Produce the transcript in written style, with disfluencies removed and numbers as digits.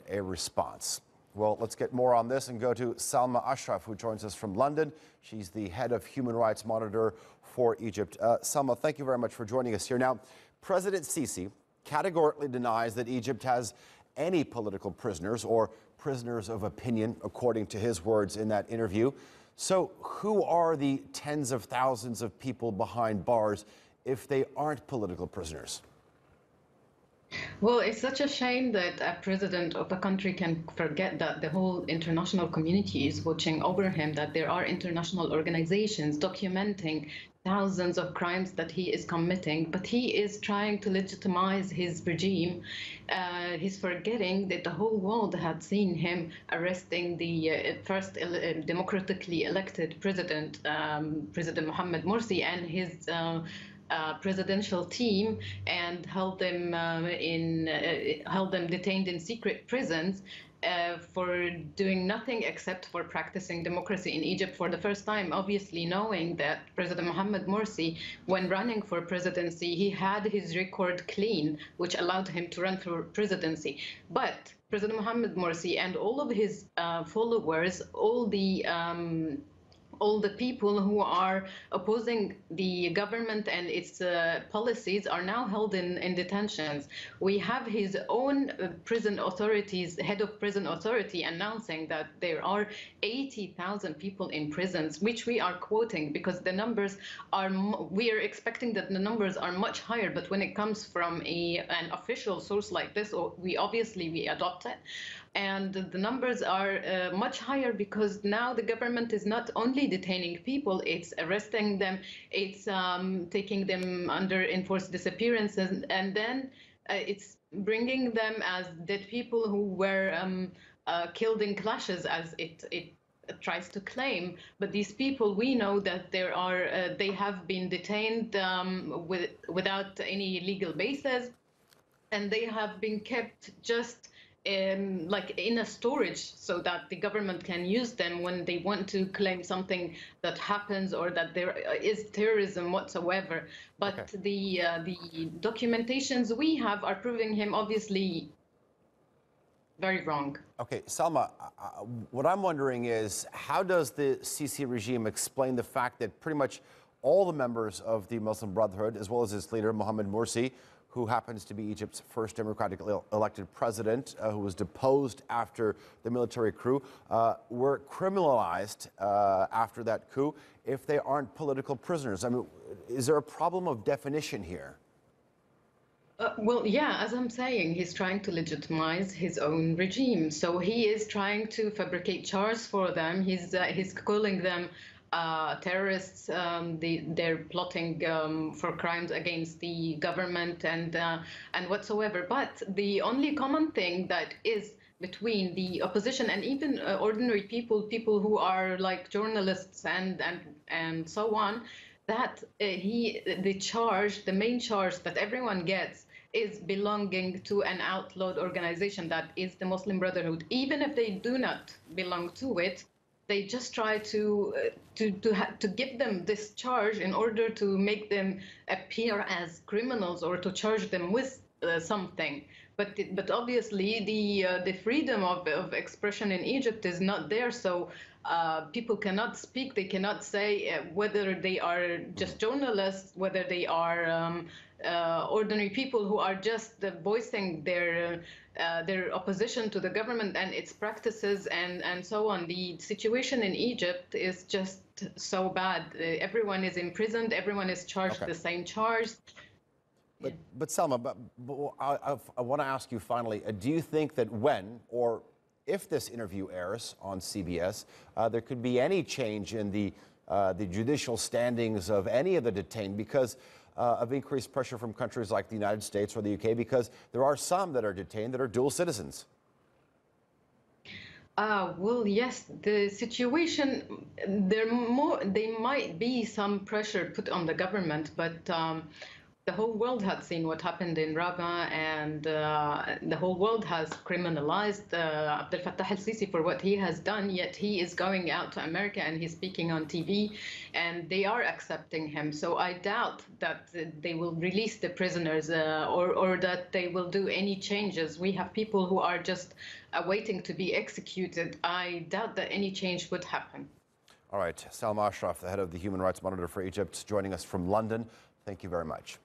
A response. Well, let's get more on this and go to Salma Ashraf, who joins us from London. She's the head of Human Rights Monitor for Egypt. Salma, thank you very much for joining us here. Now, President Sisi categorically denies that Egypt has any political prisoners or prisoners of opinion, according to his words in that interview. So who are the tens of thousands of people behind bars if they aren't political prisoners? Well, it's such a shame that a president of a country can forget that the whole international community is watching over him, that there are international organizations documenting thousands of crimes that he is committing, but he is trying to legitimize his regime. He's forgetting that the whole world had seen him arresting the first democratically elected president, President Mohammed Morsi, and his presidential team, and held them detained in secret prisons for doing nothing except for practicing democracy in Egypt for the first time, obviously knowing that President Mohammed Morsi, when running for presidency, he had his record clean, which allowed him to run for presidency. But President Mohammed Morsi and all of his followers, all the people who are opposing the government and its policies are now held in detentions. We have his own prison authorities, head of prison authority, announcing that there are 80,000 people in prisons, which we are quoting because the numbers are, we are expecting that the numbers are much higher, but when it comes from an official source like this, we adopt it. And the numbers are much higher because now the government is not only detaining people, it's arresting them, it's taking them under enforced disappearances, and then it's bringing them as dead people who were killed in clashes, as it tries to claim. But these people, we know that they have been detained without any legal basis, and they have been kept just like in a storage so that the government can use them when they want to claim something that happens or that there is terrorism whatsoever. But okay, the documentations we have are proving him obviously very wrong. Okay, Salma, what I'm wondering is, how does the Sisi regime explain the fact that pretty much all the members of the Muslim Brotherhood, as well as its leader, Mohammed Morsi, who happens to be Egypt's first democratically elected president, who was deposed after the military coup, were criminalized after that coup if they aren't political prisoners? I mean, is there a problem of definition here? Well, yeah, as I'm saying, he's trying to legitimize his own regime. So he is trying to fabricate charges for them. He's calling them terrorists. They're plotting for crimes against the government and whatsoever. But the only common thing that is between the opposition and even ordinary people who are like journalists and so on, that the main charge that everyone gets is belonging to an outlawed organization that is the Muslim Brotherhood. Even if they do not belong to it, they just try to give them this charge in order to make them appear as criminals or to charge them with something. But obviously the freedom of expression in Egypt is not there. So people cannot speak. They cannot say whether they are just journalists, whether they are ordinary people who are just voicing their opposition to the government and its practices and so on. The situation in Egypt is just so bad. Everyone is imprisoned. Everyone is charged the same charge. But Salma, I want to ask you finally, do you think that when or if this interview airs on CBS, there could be any change in the judicial standings of any of the detained because of increased pressure from countries like the United States or the UK, because there are some that are detained that are dual citizens? Well, yes, the situation, there might be some pressure put on the government, but the whole world had seen what happened in Raba, and the whole world has criminalized Abdel Fattah al-Sisi for what he has done, yet he is going out to America and he's speaking on TV, and they are accepting him. So I doubt that they will release the prisoners or that they will do any changes. We have people who are just waiting to be executed. I doubt that any change would happen. All right, Salma Ashraf, the head of the Human Rights Monitor for Egypt, joining us from London. Thank you very much.